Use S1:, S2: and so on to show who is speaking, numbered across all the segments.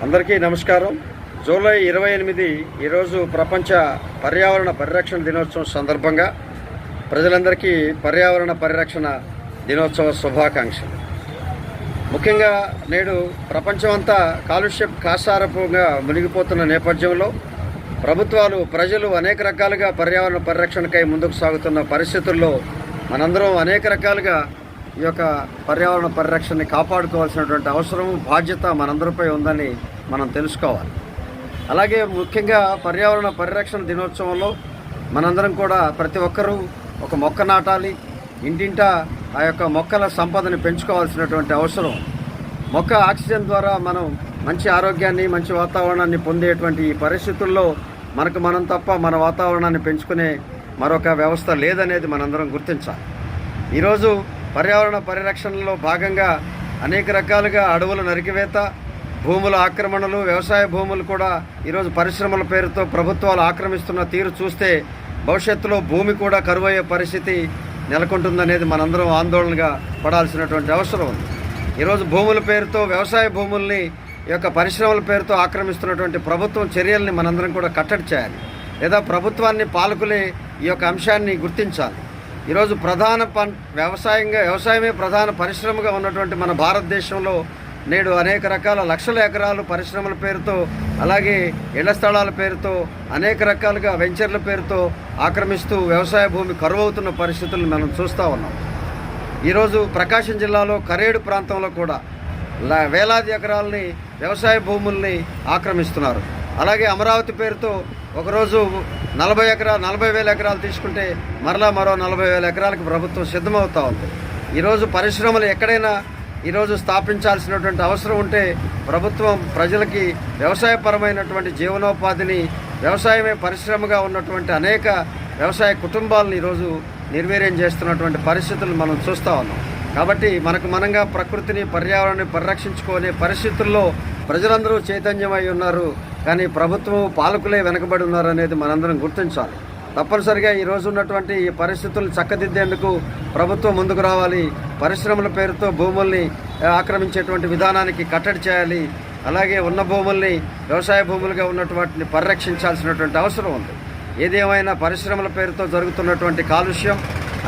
S1: అందరికీ నమస్కారం. జూలై 28 ఈరోజు ప్రపంచ పర్యావరణ పరిరక్షణ దినోత్సవం సందర్భంగా ప్రజలందరికీ పర్యావరణ పరిరక్షణ దినోత్సవ శుభాకాంక్షలు. ముఖ్యంగా నేడు ప్రపంచమంతా కాసారపుగా మునిగిపోతున్న నేపథ్యంలో ప్రభుత్వాలు, ప్రజలు అనేక రకాలుగా పర్యావరణ పరిరక్షణకై ముందుకు సాగుతున్న పరిస్థితుల్లో మనందరం అనేక రకాలుగా ఈ యొక్క పర్యావరణ పరిరక్షణని కాపాడుకోవాల్సినటువంటి అవసరం, బాధ్యత మనందరిపై ఉందని మనం తెలుసుకోవాలి. అలాగే ముఖ్యంగా పర్యావరణ పరిరక్షణ దినోత్సవంలో మనందరం కూడా ప్రతి ఒక్కరూ ఒక మొక్క నాటాలి. ఇంటింటా ఆ యొక్క మొక్కల సంపదని పెంచుకోవాల్సినటువంటి అవసరం. మొక్క ఆక్సిజన్ ద్వారా మనం మంచి ఆరోగ్యాన్ని, మంచి వాతావరణాన్ని పొందేటువంటి ఈ పరిస్థితుల్లో మనం తప్ప మన వాతావరణాన్ని పెంచుకునే మరొక వ్యవస్థ లేదనేది మనందరం గుర్తించాలి. ఈరోజు పర్యావరణ పరిరక్షణలో భాగంగా అనేక రకాలుగా అడవుల నరికివేత, భూముల ఆక్రమణలు, వ్యవసాయ భూములు కూడా ఈరోజు పరిశ్రమల పేరుతో ప్రభుత్వాలు ఆక్రమిస్తున్న తీరు చూస్తే భవిష్యత్తులో భూమి కూడా కరువయ్యే పరిస్థితి నెలకొంటుందనేది మనందరం ఆందోళనగా పడాల్సినటువంటి అవసరం ఉంది. ఈరోజు భూముల పేరుతో, వ్యవసాయ భూముల్ని ఈ యొక్క పరిశ్రమల పేరుతో ఆక్రమిస్తున్నటువంటి ప్రభుత్వం చర్యల్ని మనందరం కూడా కట్టడి చేయాలి. లేదా ప్రభుత్వాన్ని, పాలకులే ఈ యొక్క అంశాన్ని గుర్తించాలి. ఈరోజు వ్యవసాయమే ప్రధాన పరిశ్రమగా ఉన్నటువంటి మన భారతదేశంలో నేడు అనేక రకాల లక్షల ఎకరాలు పరిశ్రమల పేరుతో, అలాగే ఇళ్ల స్థలాల పేరుతో, అనేక రకాలుగా వెంచర్ల పేరుతో ఆక్రమిస్తూ వ్యవసాయ భూమి కరువవుతున్న పరిస్థితులను మనం చూస్తూ ఉన్నాం. ఈరోజు ప్రకాశం జిల్లాలో కరేడు ప్రాంతంలో కూడా వేలాది ఎకరాలని వ్యవసాయ భూముల్ని ఆక్రమిస్తున్నారు. అలాగే అమరావతి పేరుతో ఒకరోజు 40,000 ఎకరాలు తీసుకుంటే మరలా మరో 40,000 ఎకరాలకు ప్రభుత్వం సిద్ధమవుతూ ఉంది. ఈరోజు పరిశ్రమలు ఎక్కడైనా ఈరోజు స్థాపించాల్సినటువంటి అవసరం ఉంటే ప్రభుత్వం ప్రజలకి వ్యవసాయపరమైనటువంటి జీవనోపాధిని, వ్యవసాయమే పరిశ్రమగా ఉన్నటువంటి అనేక వ్యవసాయ కుటుంబాలను ఈరోజు నిర్వీర్యం చేస్తున్నటువంటి పరిస్థితులు మనం చూస్తూ ఉన్నాం. కాబట్టి మనంగా ప్రకృతిని, పర్యావరణాన్ని పరిరక్షించుకునే పరిస్థితుల్లో ప్రజలందరూ చైతన్యమై ఉన్నారు. కానీ ప్రభుత్వం, పాలకులే వెనకబడి ఉన్నారు అనేది మనందరం గుర్తించాలి. తప్పనిసరిగా ఈరోజు ఉన్నటువంటి ఈ పరిస్థితులను చక్కదిద్దేందుకు ప్రభుత్వం ముందుకు రావాలి. పరిశ్రమల పేరుతో భూముల్ని ఆక్రమించేటువంటి విధానానికి కట్టడి చేయాలి. అలాగే ఉన్న భూముల్ని వ్యవసాయ భూములుగా ఉన్నటువంటి పరిరక్షించాల్సినటువంటి అవసరం ఉంది. ఏదేమైనా పరిశ్రమల పేరుతో జరుగుతున్నటువంటి కాలుష్యం,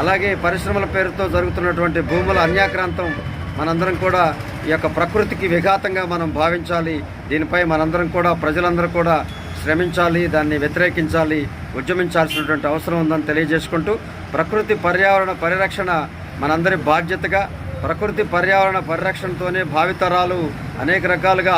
S1: అలాగే పరిశ్రమల పేరుతో జరుగుతున్నటువంటి భూముల అన్యాక్రాంతం మనందరం కూడా ఈ యొక్క ప్రకృతికి విఘాతంగా మనం భావించాలి. దీనిపై మనందరం కూడా, ప్రజలందరూ కూడా శ్రమించాలి, దాన్ని వ్యతిరేకించాలి, ఉద్యమించాల్సినటువంటి అవసరం ఉందని తెలియజేసుకుంటూ, ప్రకృతి పర్యావరణ పరిరక్షణ మనందరి బాధ్యతగా, ప్రకృతి పర్యావరణ పరిరక్షణతోనే భావితరాలు అనేక రకాలుగా